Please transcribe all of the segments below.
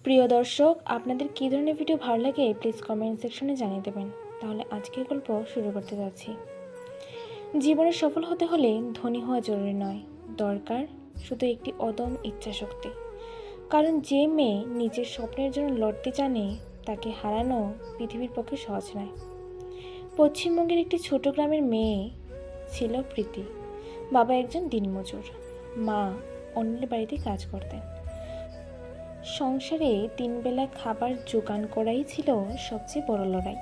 প্রিয় দর্শক, আপনাদের কী ধরনের ভিডিও ভালো লাগে প্লিজ কমেন্ট সেকশনে জানিয়ে দেবেন। তাহলে আজকের গল্প শুরু করতে যাচ্ছি। জীবনে সফল হতে হলে ধনী হওয়া জরুরি নয়, দরকার শুধু একটি অদম্য ইচ্ছাশক্তি। কারণ যে মেয়ে নিজের স্বপ্নের জন্য লড়তে জানে তাকে হারানো পৃথিবীর পক্ষে সহজ নয়। পশ্চিমবঙ্গের একটি ছোট গ্রামের মেয়ে ছিল প্রীতি। বাবা একজন দিনমজুর, মা অন্যের বাড়িতে কাজ করতেন। সংসারে 3 বেলা খাবার জোগান করাই ছিল সবচেয়ে বড় লড়াই।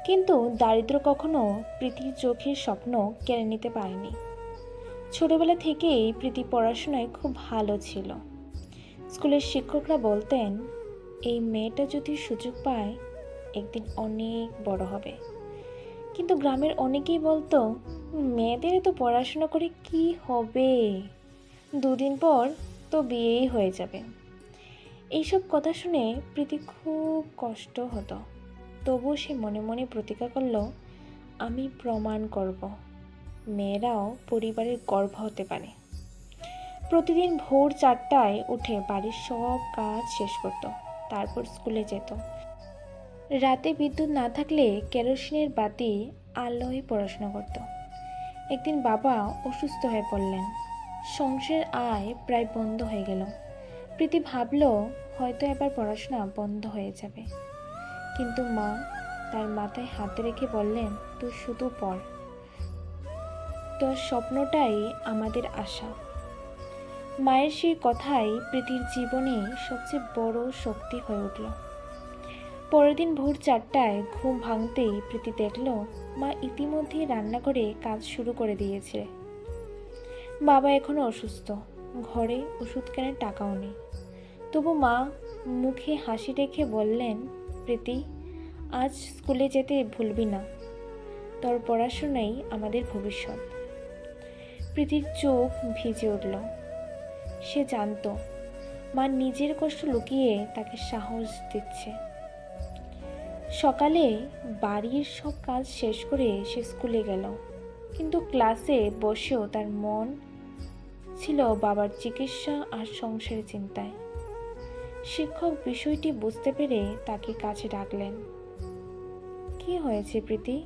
কিন্তু দারিদ্র্য কখনো প্রীতির চোখের স্বপ্ন কেড়ে নিতে পারেনি। ছোটবেলা থেকেই প্রীতি পড়াশোনায় খুব ভালো ছিল। স্কুলের শিক্ষকরা বলতেন, এই মেয়েটা যদি সুযোগ পায় একদিন অনেক বড় হবে। কিন্তু গ্রামের অনেকেই বলতো, মেয়েদের তো পড়াশোনা করে কি হবে, 2 দিন পর তো বিয়েই হয়ে যাবে। এইসব কথা শুনে প্রীতি খুব কষ্ট হতো। তবুও সে মনে মনে প্রতিজ্ঞা করল, আমি প্রমাণ করব মেয়েরাও পরিবারের গর্ব হতে পারে। প্রতিদিন ভোর 4টায় উঠে বাড়ির সব কাজ শেষ করত, তারপর স্কুলে যেত। রাতে বিদ্যুৎ না থাকলে কেরোসিনের বাতি আলোয় পড়াশোনা করত। একদিন বাবা অসুস্থ হয়ে পড়লেন। সংসারের আয় প্রায় বন্ধ হয়ে গেল। প্রীতি ভাবল, হয়তো এবার পড়াশোনা বন্ধ হয়ে যাবে। কিন্তু মা তার মাথায় হাত রেখে বললেন, তুই শুধু পড়, তোর স্বপ্নটাই আমাদের আশা। মায়ের সেই কথাই প্রীতির জীবনে সবচেয়ে বড় শক্তি হয়ে উঠল। পরের দিন ভোর 4টায় ঘুম ভাঙতেই প্রীতি দেখল মা ইতিমধ্যেই রান্না করে কাজ শুরু করে দিয়েছে। বাবা এখনো অসুস্থ, ঘরে ওষুধ কেনার টাকাও নেই। তবু মা মুখে হাসি রেখে বললেন, প্রীতি, আজ স্কুলে যেতে ভুলবি না, তোর পড়াশোনাই আমাদের ভবিষ্যৎ। প্রীতির চোখ ভিজে উঠল। সে জানত মা নিজের কষ্ট লুকিয়ে তাকে সাহস দিচ্ছে। সকালে বাড়ির সব কাজ শেষ করে সে স্কুলে গেল। কিন্তু ক্লাসে বসেও তার মন ছিল বাবার চিকিৎসা আর সংসারের চিন্তায়। শিক্ষক বিষয়টি বুঝতে পেরে তাকে কাছে ডাকলেন। কি হয়েছে প্রীতি?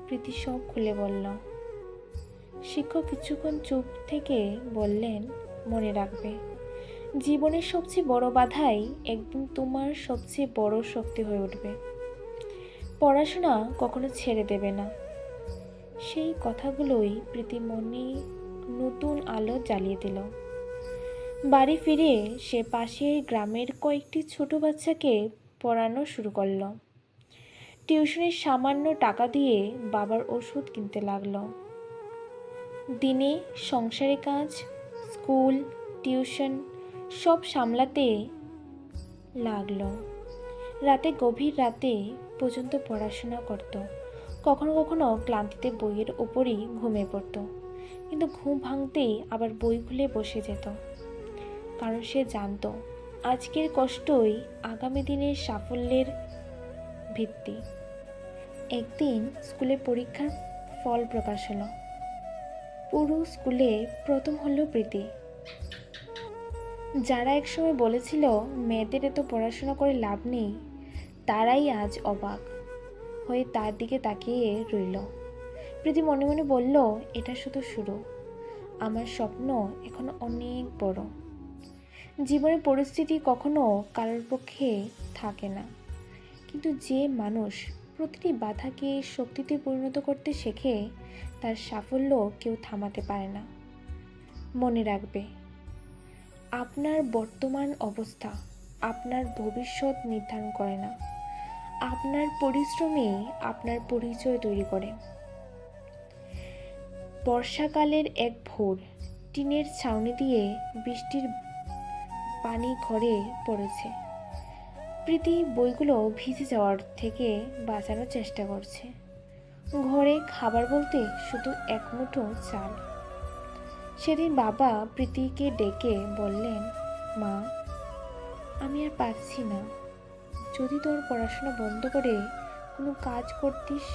প্রীতি সব খুলে বলল। শিক্ষক কিছুক্ষণ চুপ থেকে বললেন, মনে রাখবে, জীবনের সবচেয়ে বড় বাধাই একদিন তোমার সবচেয়ে বড় শক্তি হয়ে উঠবে। পড়াশোনা কখনো ছেড়ে দেবে না। সেই কথাগুলোই প্রীতি মনে নতুন আলো জ্বালিয়ে দিল। বাড়ি ফিরে সে পাশের গ্রামের কয়েকটি ছোট বাচ্চাকে পড়ানো শুরু করল। টিউশনের সামান্য টাকা দিয়ে বাবার ওষুধ কিনতে লাগলো। দিনে সংসারে কাজ, স্কুল, টিউশন সব সামলাতে লাগলো। রাতে গভীর রাতে পর্যন্ত পড়াশোনা করত। কখনো কখনো ক্লান্তিতে বইয়ের ওপরই ঘুমিয়ে পড়ত। কিন্তু ঘুম ভাঙতেই আবার বই খুলে বসে যেত। কারণ সে জানত আজকের কষ্টই আগামী দিনের সাফল্যের ভিত্তি। একদিন স্কুলে পরীক্ষার ফল প্রকাশ হলো। পুরো স্কুলে প্রথম হলো প্রীতি। যারা একসময় বলেছিল মেয়েদের এত পড়াশোনা করে লাভ নেই, তারাই আজ অবাক হয়ে তার দিকে তাকিয়ে রইল। প্রীতি মনে মনে বলল, এটা শুধু শুরু, আমার স্বপ্ন এখনো অনেক বড়। জীবনের পরিস্থিতি কখনো কারোর পক্ষে থাকে না, কিন্তু যে মানুষ প্রতিটি বাধাকে শক্তিতে পরিণত করতে শেখে, তার সাফল্য কেউ থামাতে পারে না। মনে রাখবে, আপনার বর্তমান অবস্থা আপনার ভবিষ্যৎ নির্ধারণ করে না, আপনার পরিশ্রমই আপনার পরিচয় তৈরি করে। বর্ষাকালের এক ভোর, টিনের ছাউনি দিয়ে বৃষ্টির পানি ঘরে পড়েছে। প্রীতি বইগুলো ভিজে যাওয়ার থেকে বাঁচানোর চেষ্টা করছে। ঘরে খাবার বলতে শুধু এক মুঠো চাল। সেদিন বাবা প্রীতিকে ডেকে বললেন, মা, আমি আর পারছি না, যদি তোর পড়াশোনা বন্ধ করে কোনো কাজ করতিস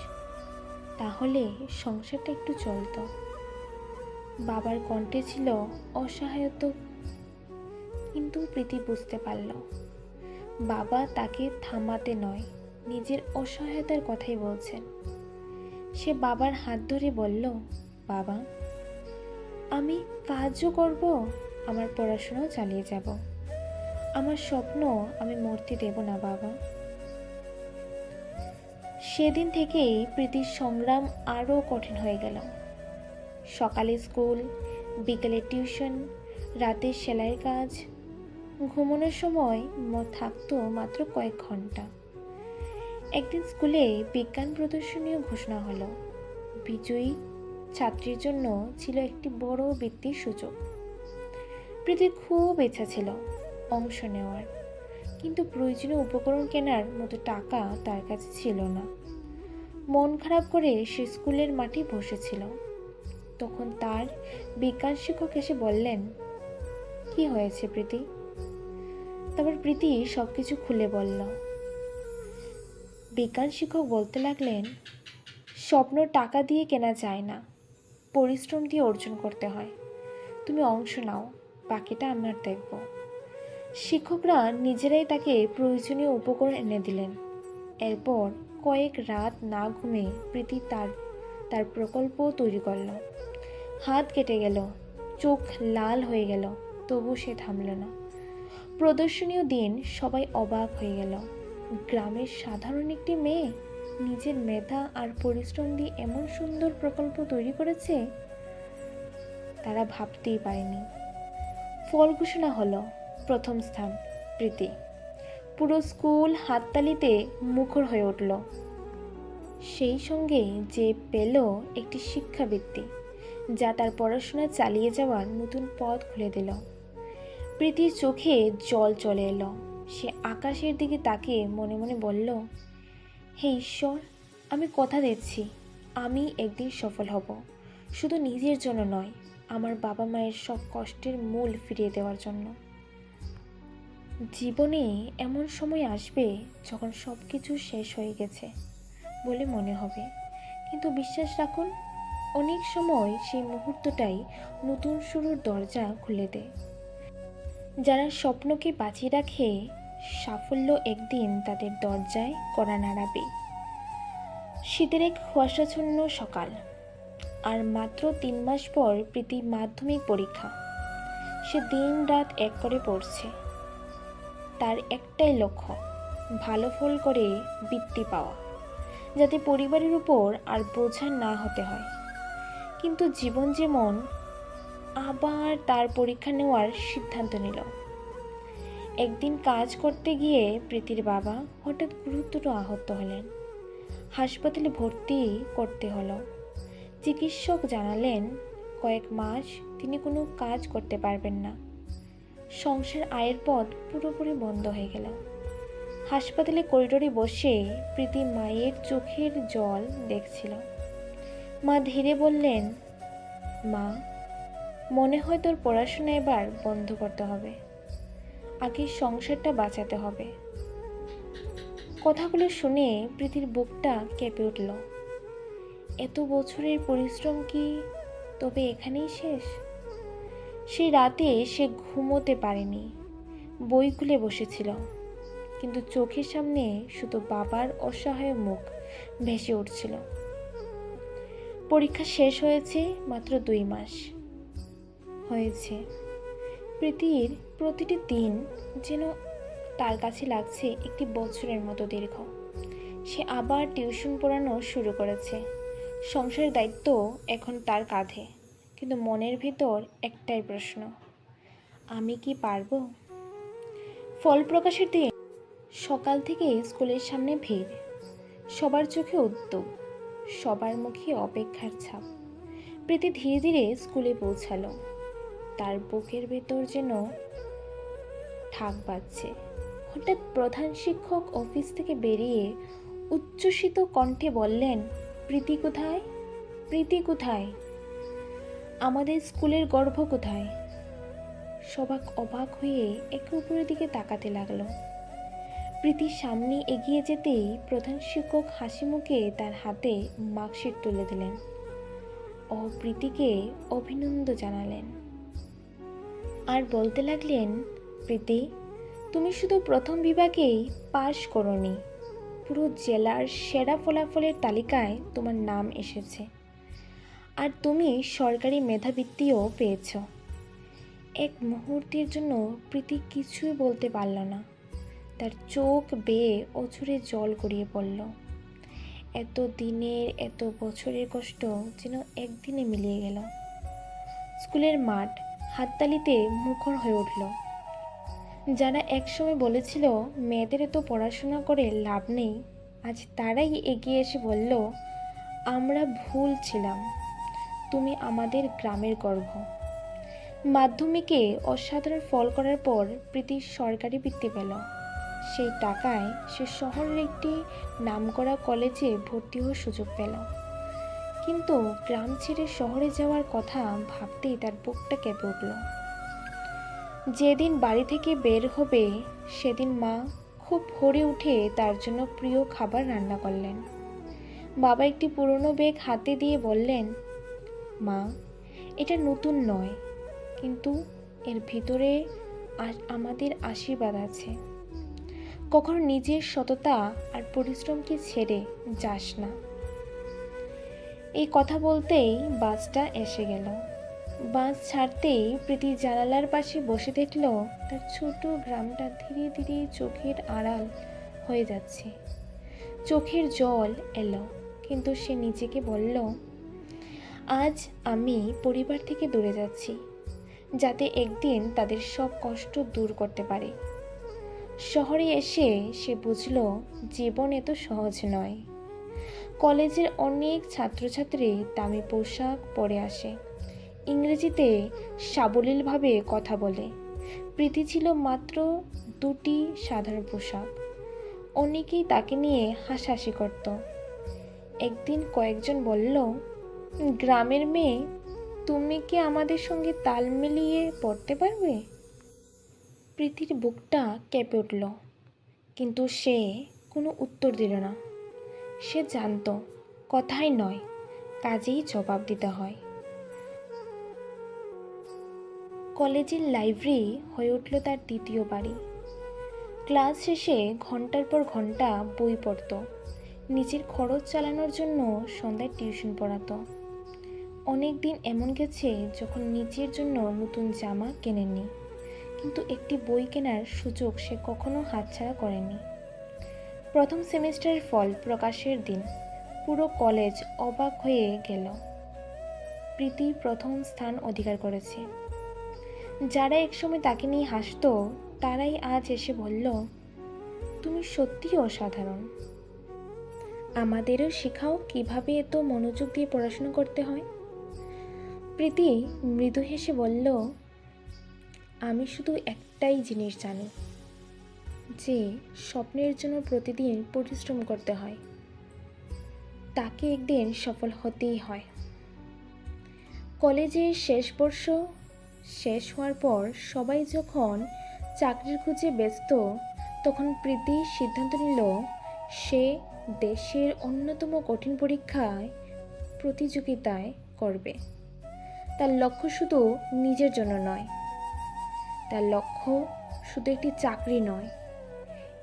তাহলে সংসারটা একটু চলতো। বাবার কণ্ঠে ছিল অসহায়তা, কিন্তু প্রীতি বুঝতে পারল বাবা তাকে থামাতে নয়, নিজের অসহায়তার কথাই বলছেন। সে বাবার হাত ধরে বলল, বাবা, আমি কাজও করব, আমার পড়াশোনাও চালিয়ে যাব। আমার স্বপ্ন আমি মরতে দেব না বাবা। সেদিন থেকেই প্রীতির সংগ্রাম আরও কঠিন হয়ে গেল। সকালে স্কুল, বিকেলে টিউশন, রাতে সেলাইয়ের কাজ, ঘুমানোর সময় থাকতো মাত্র কয়েক ঘন্টা। একদিন স্কুলে বিজ্ঞান প্রদর্শনীয় ঘোষণা হলো। বিজয়ী ছাত্রীর জন্য ছিল একটি বড় বৃত্তির সুযোগ। প্রীতির খুব ইচ্ছা ছিল অংশ নেওয়ার, কিন্তু প্রয়োজনীয় উপকরণ কেনার মতো টাকা তার কাছে ছিল না। মন খারাপ করে সে স্কুলের মাঠে বসেছিল। তখন তার বিজ্ঞান শিক্ষক এসে বললেন, কি হয়েছে প্রীতি? তারপর প্রীতি সবকিছু খুলে বলল। বিজ্ঞান শিক্ষক বলতে লাগলেন, স্বপ্ন টাকা দিয়ে কেনা যায় না, পরিশ্রম দিয়ে অর্জন করতে হয়। তুমি অংশ নাও, বাকিটা আমরা দেখব। শিক্ষকরা নিজেরাই তাকে প্রয়োজনীয় উপকরণ এনে দিলেন। এরপর কয়েক রাত না ঘুমে প্রীতি তার প্রকল্প তৈরি করল। হাত কেটে গেল, চোখ লাল হয়ে গেল, তবু সে থামল না। প্রদর্শনীয় দিন সবাই অবাক হয়ে গেল। গ্রামের সাধারণ একটি মেয়ে নিজের মেধা আর পরিশ্রম দিয়ে এমন সুন্দর প্রকল্প তৈরি করেছে, তারা ভাবতেই পারেনি। ফল ঘোষণা হলো। প্রথম স্থান প্রীতি। পুরো স্কুল হাততালিতে মুখর হয়ে উঠল। সেই সঙ্গে যে পেল একটি শিক্ষাবৃত্তি, যা তার পড়াশোনা চালিয়ে যাওয়ার নতুন পথ খুলে দিল। প্রীতির চোখে জল চলে এলো। সে আকাশের দিকে তাকিয়ে মনে মনে বলল, হে ঈশ্বর, আমি কথা দিচ্ছি আমি একদিন সফল হব, শুধু নিজের জন্য নয়, আমার বাবা মায়ের সব কষ্টের মূল ফিরিয়ে দেওয়ার জন্য। জীবনে এমন সময় আসবে যখন সব কিছু শেষ হয়ে গেছে বলে মনে হবে, কিন্তু বিশ্বাস রাখুন, অনেক সময় সেই মুহূর্তটাই নতুন শুরুর দরজা খুলে দেয়। যারা স্বপ্নকে বাঁচিয়ে রাখে, সাফল্য একদিন তাদের দরজায় কড়া নাড়াবে। শীতের এক কুয়াশাচ্ছন্ন সকাল, আর মাত্র 3 মাস পর প্রীতি মাধ্যমিক পরীক্ষা। সে দিন রাত এক করে পড়ছে। তার একটাই লক্ষ্য, ভালো ফল করে বৃত্তি পাওয়া, যাতে পরিবারের উপর আর বোঝা না হতে হয়। কিন্তু জীবন যেমন আবার তার পরীক্ষা নেওয়ার সিদ্ধান্ত নিল। একদিন কাজ করতে গিয়ে প্রীতির বাবা হঠাৎ গুরুতর আহত হলেন। হাসপাতালে ভর্তি করতে হলো। চিকিৎসক জানালেন, কয়েক মাস তিনি কোনো কাজ করতে পারবেন না। সংসার আয়ের পথ পুরোপুরি বন্ধ হয়ে গেল। হাসপাতালে করিডোরে বসে প্রীতি মায়ের চোখের জল দেখছিল। মা ধীরে বললেন, মা, মনে হয় তোর পড়াশোনা এবার বন্ধ করতে হবে, আগে সংসারটা বাঁচাতে হবে। কথাগুলো শুনে প্রীতির বুকটা কেঁপে উঠল। এত বছরের পরিশ্রম কি তবে এখানেই শেষ? সেই রাতে সে ঘুমোতে পারেনি, বই খুলে বসেছিল, কিন্তু চোখের সামনে শুধু বাবার অসহায় মুখ ভেসে উঠছিল। পরীক্ষা শেষ হয়েছে মাত্র 2 মাস হয়েছে। প্রীতির প্রতিটি দিন যেন তার কাছে লাগছে একটি বছরের মতো দীর্ঘ। সে আবার টিউশন পড়ানো শুরু করেছে। সংসারের দায়িত্ব এখন তার কাঁধে, কিন্তু মনের ভিতর একটাই প্রশ্ন, আমি কি পারবো? ফল প্রকাশের দিন সকাল থেকে স্কুলের সামনে ভিড়, সবার চোখে উদ্যোগ, সবার মুখে অপেক্ষার ছাপ। প্রীতি ধীরে ধীরে স্কুলে পৌঁছালো। তার বুকের ভেতর যেন ঠাক বাজছে। হঠাৎ প্রধান শিক্ষক অফিস থেকে বেরিয়ে উচ্ছ্বসিত কণ্ঠে বললেন, প্রীতি কোথায়? প্রীতি কোথায়? আমাদের স্কুলের গর্ব কোথায়? সবাক অবাক হয়ে একে অপরের দিকে তাকাতে লাগলো। প্রীতির সামনে এগিয়ে যেতেই প্রধান শিক্ষক হাসি মুখে তার হাতে মার্কশিট তুলে দিলেন ও প্রীতিকে অভিনন্দন জানালেন, আর বলতে লাগলেন, প্রীতি, তুমি শুধু প্রথম বিভাগেই পাশ করোনি, পুরো জেলার সেরা ফলাফলের তালিকায় তোমার নাম এসেছে। আর তুমি সরকারি মেধাবৃত্তিও পেয়েছ। এক মুহূর্তের জন্য প্রীতি কিছুই বলতে পারল না। তার চোখ বেয়ে অঝরে জল গড়িয়ে পড়ল। এত দিনের এত বছরের কষ্ট যেন একদিনে মিলিয়ে গেল। স্কুলের মাঠ হাততালিতে মুখর হয়ে উঠল। যারা একসময় বলেছিল মেয়েদের এত পড়াশোনা করে লাভ নেই, আজ তারাই এগিয়ে এসে বলল, আমরা ভুল ছিলাম, তুমি আমাদের গ্রামের গর্ব। মাধ্যমিকে অসাধারণ ফল করার পর প্রীতি সরকারি বৃত্তি পেল। সেই টাকায় সে শহরের একটি নামকরা কলেজে ভর্তি হওয়ার সুযোগ পেল। কিন্তু গ্রাম ছেড়ে শহরে যাওয়ার কথা ভাবতেই তার বুকটা কেঁপে উঠল। যেদিন বাড়ি থেকে বের হবে সেদিন মা খুব ভোরে উঠে তার জন্য প্রিয় খাবার রান্না করলেন। বাবা একটি পুরনো ব্যাগ হাতে দিয়ে বললেন, মা, এটা নতুন নয়, কিন্তু এর ভিতরে আমাদের আশীর্বাদ আছে। কখনো নিজের সততা আর পরিশ্রমকে ছেড়ে যাস না। এই কথা বলতেই বাসটা এসে গেল। বাস ছাড়তেই প্রীতি জানালার পাশে বসে দেখল তার ছোট গ্রামটা ধীরে ধীরে চোখের আড়াল হয়ে যাচ্ছে। চোখের জল এলো, কিন্তু সে নিজেকে বলল, আজ আমি পরিবার থেকে দূরে যাচ্ছি, যাতে একদিন তাদের সব কষ্ট দূর করতে পারে। শহরে এসে সে বুঝল জীবন এত সহজ নয়। কলেজের অনেক ছাত্রছাত্রী দামি পোশাক পরে আসে, ইংরেজিতে সাবলীলভাবে কথা বলে। প্রীতি ছিল মাত্র দুটি সাধারণ পোশাক। অনেকেই তাকে নিয়ে হাসাহাসি করত। একদিন কয়েকজন বলল, গ্রামের মেয়ে, তুমি কি আমাদের সঙ্গে তাল মিলিয়ে পড়তে পারবে? প্রীতির বুকটা কেঁপে উঠল, কিন্তু সে কোনো উত্তর দিল না। সে জানত কথাই নয়, কাজেই জবাব দিতে হয়। কলেজের লাইব্রেরি হয়ে উঠল তার দ্বিতীয় বাড়ি। ক্লাস শেষে ঘন্টার পর ঘন্টা বই পড়ত। নিজের খরচ চালানোর জন্য সন্ধ্যায় টিউশন পড়াতো। অনেক দিন এমন গেছে যখন নিজের জন্য নতুন জামা কেনেননি, কিন্তু একটি বই কেনার সুযোগ সে কখনো হাতছাড়া করেনি। প্রথম সেমিস্টারের ফল প্রকাশের দিন পুরো কলেজ অবাক হয়ে গেল। প্রীতি প্রথম স্থান অধিকার করেছে। যারা একসময় তাকে নিয়ে হাসত, তারাই আজ এসে বলল, তুমি সত্যিই অসাধারণ। আমাদেরও শেখাও কিভাবে এত মনোযোগ দিয়ে পড়াশোনা করতে হয়। প্রীতি মৃদু হেসে বলল, আমি শুধু একটাই জিনিস জানি, যে স্বপ্নের জন্য প্রতিদিন পরিশ্রম করতে হয়, তাকে একদিন সফল হতেই হয়। কলেজের শেষ বর্ষ শেষ হওয়ার পর সবাই যখন চাকরির খোঁজে ব্যস্ত, তখন প্রীতি সিদ্ধান্ত নিল সে দেশের অন্যতম কঠিন পরীক্ষায় প্রতিযোগিতায় করবে। তার লক্ষ্য শুধু নিজের জন্য নয়, তার লক্ষ্য শুধু একটি চাকরি নয়,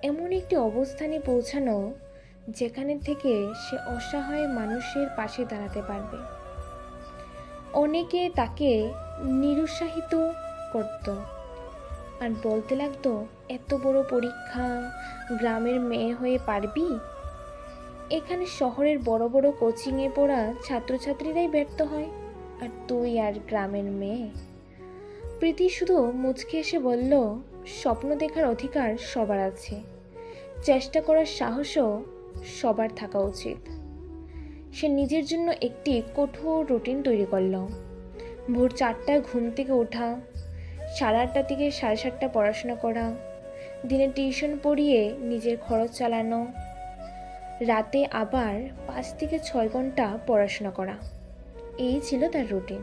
এমন একটি অবস্থানে পৌঁছানো যেখানে থেকে সে অসহায় মানুষের পাশে দাঁড়াতে পারবে। অনেকে তাকে নিরুৎসাহিত করত আর বলতে লাগতো, এত বড় পরীক্ষা, গ্রামের মেয়ে হয়ে পারবি? এখানে শহরের বড় বড় কোচিংয়ে পড়া ছাত্রছাত্রীরাই ব্যর্থ হয়, আর তুই আর গ্রামের মেয়ে। প্রীতি শুধু মুচকে এসে বলল, স্বপ্ন দেখার অধিকার সবার আছে, চেষ্টা করার সাহসও সবার থাকা উচিত। সে নিজের জন্য একটি কঠোর রুটিন তৈরি করল। ভোর 4টায় ঘুম থেকে ওঠা, 8:30 থেকে 7:30 পড়াশোনা করা, দিনে টিউশন পড়িয়ে নিজের খরচ চালানো, রাতে আবার 5 থেকে 6 ঘন্টা পড়াশোনা করা। এই ছিল তার রুটিন।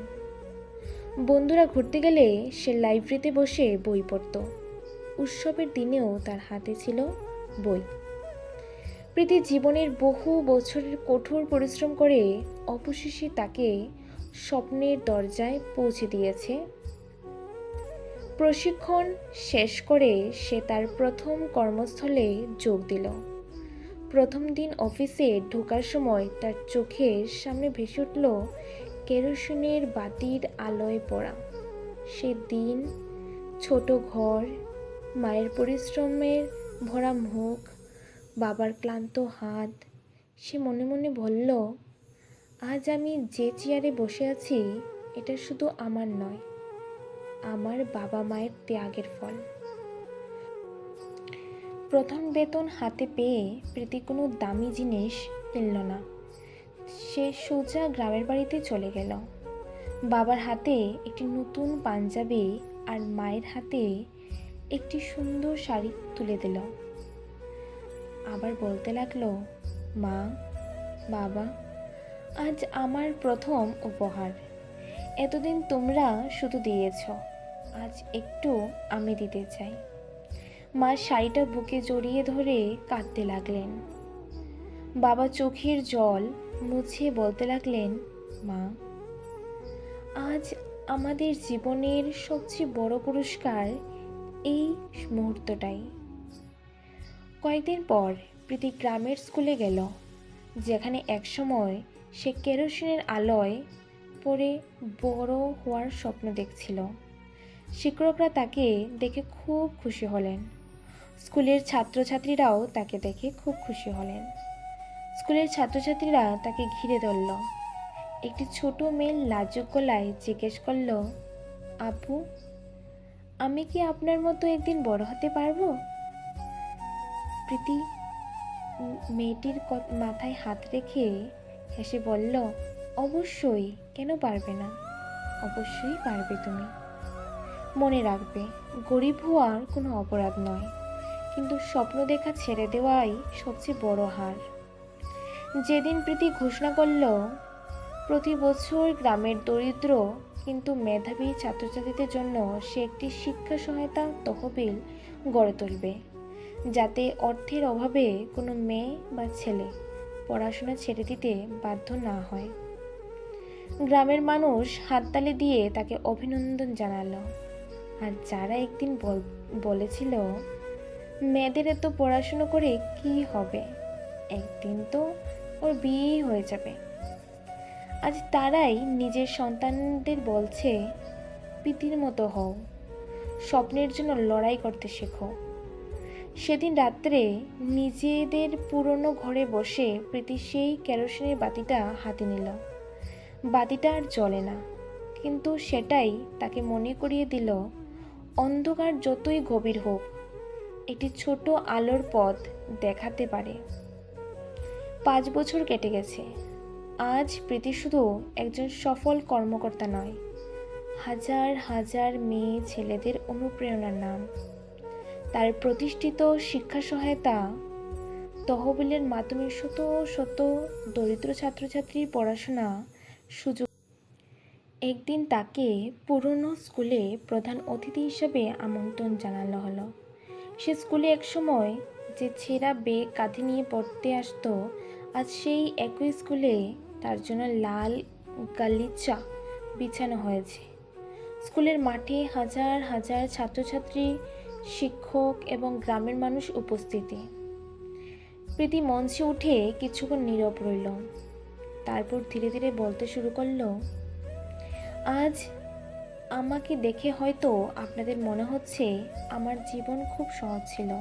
বন্ধুরা ঘুরতে গেলে সে লাইব্রেরিতে বসে বই পড়ত। উৎসবের দিনেও তার হাতে ছিল বই। প্রীতি জীবনের বহু বছরের কঠোর পরিশ্রম করে অবশেষে তাকে স্বপ্নের দরজায় পৌঁছে দিয়েছে। প্রশিক্ষণ শেষ করে সে তার প্রথম কর্মস্থলে যোগ দিল। প্রথম দিন অফিসে ঢোকার সময় তার চোখের সামনে ভেসে উঠল কেরোসিনের বাতির আলোয় পড়া সে দিন, ছোট ঘর, মায়ের পরিশ্রমের ভরা মুখ, বাবার ক্লান্ত হাত। সে মনে মনে বলল, আজ আমি যে চেয়ারে বসে আছি এটা শুধু আমার নয়, আমার বাবা মায়ের ত্যাগের ফল। প্রথম বেতন হাতে পেয়ে প্রীতি কোনো দামি জিনিস কিনল না। সে সোজা গ্রামের বাড়িতে চলে গেল। বাবার হাতে একটি নতুন পাঞ্জাবি আর মায়ের হাতে একটি সুন্দর শাড়ি তুলে দিল। আবার বলতে লাগলো, মা, বাবা, আজ আমার প্রথম উপহার। এতদিন তোমরা শুধু দিয়েছ, আজ একটু আমি দিতে চাই। মা শাড়িটা বুকে জড়িয়ে ধরে কাঁদতে লাগলেন। বাবা চোখের জল মুছে বলতে লাগলেন, মা, আজ আমাদের জীবনের সবচেয়ে বড় পুরস্কার এই মুহূর্তটাই। কয়েকদিন পর প্রীতি গ্রামের স্কুলে গেল, যেখানে একসময় সে কেরোসিনের আলোয় পড়ে বড় হওয়ার স্বপ্ন দেখছিল। শিক্ষকরা তাকে দেখে খুব খুশি হলেন। স্কুলের ছাত্রছাত্রীরাও তাকে দেখে খুব খুশি হলেন। স্কুলের ছাত্রছাত্রীরা তাকে ঘিরে ধরল। একটি ছোট মেয়ে লাজুক গলায় জিজ্ঞেস করল, আপু, আমি কি আপনার মতো একদিন বড় হতে পারবো? প্রীতি মেয়েটির মাথায় হাত রেখে হেসে বলল, অবশ্যই, কেন পারবে না? অবশ্যই পারবে তুমি। মনে রাখবে, গরিব হওয়ার কোনো অপরাধ নয়, কিন্তু স্বপ্ন দেখা ছেড়ে দেওয়াই সবচেয়ে বড় হার। যেদিন প্রীতি ঘোষণা করল প্রতি বছর গ্রামের দরিদ্র কিন্তু মেধাবী ছাত্রছাত্রীদের জন্য সে একটি শিক্ষা সহায়তা তহবিল গড়ে তুলবে, যাতে অর্থের অভাবে কোনো মেয়ে বা ছেলে পড়াশোনা ছেড়ে দিতে বাধ্য না হয়, গ্রামের মানুষ হাততালি দিয়ে তাকে অভিনন্দন জানালো। আর যারা একদিন বলেছিল মেয়েদের এত পড়াশুনো করে কি হবে, একদিন তো ওর বিয়েই হয়ে যাবে, আজ তারাই নিজের সন্তানদের বলছে, প্রীতির মতো হও, স্বপ্নের জন্য লড়াই করতে শেখো। সেদিন রাত্রে নিজেদের পুরনো ঘরে বসে প্রীতি সেই কেরোসিনের বাতিটা হাতে নিল। বাতিটা আর জ্বলে না, কিন্তু সেটাই তাকে মনে করিয়ে দিল, অন্ধকার যতই গভীর হোক, একটি ছোট আলোর পথ দেখাতে পারে। 5 বছর কেটে গেছে। আজ প্রীতি শুধু একজন সফল কর্মকর্তা নয়, হাজার হাজার মেয়ে ছেলেদের অনুপ্রেরণার নাম। তার প্রতিষ্ঠিত শিক্ষা সহায়তা তহবিলের মাধ্যমে শত শত দরিদ্র ছাত্রছাত্রীর পড়াশোনা সুযোগ। একদিন তাকে পুরনো স্কুলে প্রধান অতিথি হিসেবে আমন্ত্রণ জানানো হলো। সে স্কুলে একসময় যে ছেঁড়া বেগ কাঁধে নিয়ে পড়তে আসতো, আজ সেই একই স্কুলে তার জন্য লাল গালিচা বিছানো হয়েছে। স্কুলের মাঠে হাজার হাজার ছাত্রছাত্রী, শিক্ষক এবং গ্রামের মানুষ উপস্থিতি। প্রীতি মঞ্চে উঠে কিছুক্ষণ নীরব রইল, তারপর ধীরে ধীরে বলতে শুরু করলো, আজ আমাকে দেখে হয়তো আপনাদের মনে হচ্ছে আমার জীবন খুব সহজ ছিল,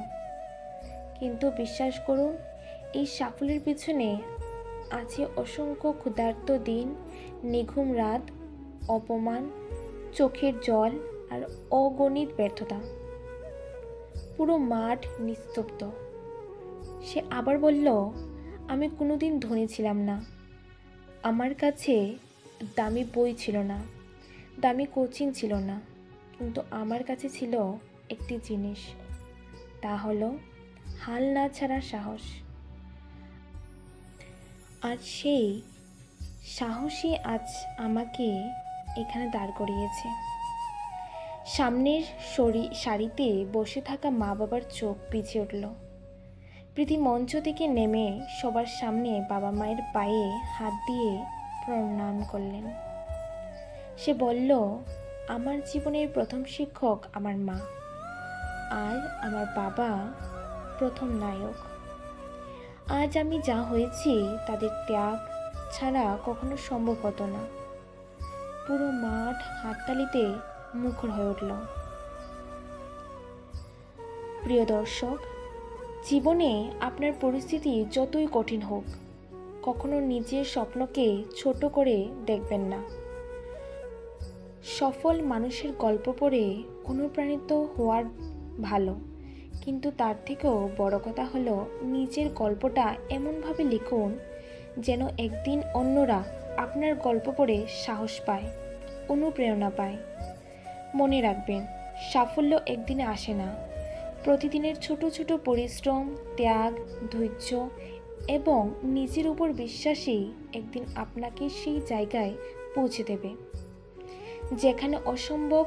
কিন্তু বিশ্বাস করুন, এই সাফল্যের পিছনে আছে অসংখ্য ক্ষুধার্ত দিন, নিঘুম রাত, অপমান, চোখের জল আর অগণিত ব্যর্থতা। পুরো মাঠ নিস্তব্ধ। সে আবার বলল, আমি কোনোদিন ধনী ছিলাম না, আমার কাছে দামি বই ছিল না, দামি কোচিং ছিল না, কিন্তু আমার কাছে ছিল একটি জিনিস, তা হলো হাল না ছাড়ার সাহস। আর সেই সাহসী আজ আমাকে এখানে দাঁড় করিয়েছে। সামনের সারিতে বসে থাকা মা বাবার চোখ পিছিয়ে উঠল। প্রীতি মঞ্চ থেকে নেমে সবার সামনে বাবা মায়ের পায়ে হাত দিয়ে প্রণাম করলেন। সে বলল, আমার জীবনের প্রথম শিক্ষক আমার মা, আর আমার বাবা প্রথম নায়ক। আজ আমি যা হয়েছি তাদের ত্যাগ ছাড়া কখনো সম্ভব হতো না। পুরো মাঠ হাততালিতে মুখর হয়ে উঠল। প্রিয় দর্শক, জীবনে আপনার পরিস্থিতি যতই কঠিন হোক, কখনো নিজের স্বপ্নকে ছোট করে দেখবেন না। সফল মানুষের গল্প পড়ে অনুপ্রাণিত হওয়ার ভালো, কিন্তু তার থেকেও বড় কথা হলো নিজের গল্পটা এমনভাবে লিখুন যেন একদিন অন্যরা আপনার গল্প পড়ে সাহস পায়, অনুপ্রেরণা পায়। মনে রাখবেন, সাফল্য একদিনে আসে না। প্রতিদিনের ছোট ছোট পরিশ্রম, ত্যাগ, ধৈর্য এবং নিজের উপর বিশ্বাসই একদিন আপনাকে সেই জায়গায় পৌঁছে দেবে যেখানে অসম্ভব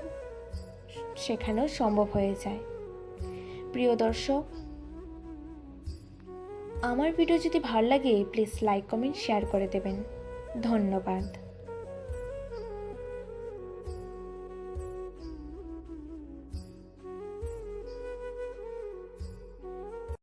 সেখানেও সম্ভব হয়ে যায়। প্রিয় দর্শক, আমার ভিডিও যদি ভালো লাগে প্লিজ লাইক, কমেন্ট, শেয়ার করে দেবেন। ধন্যবাদ।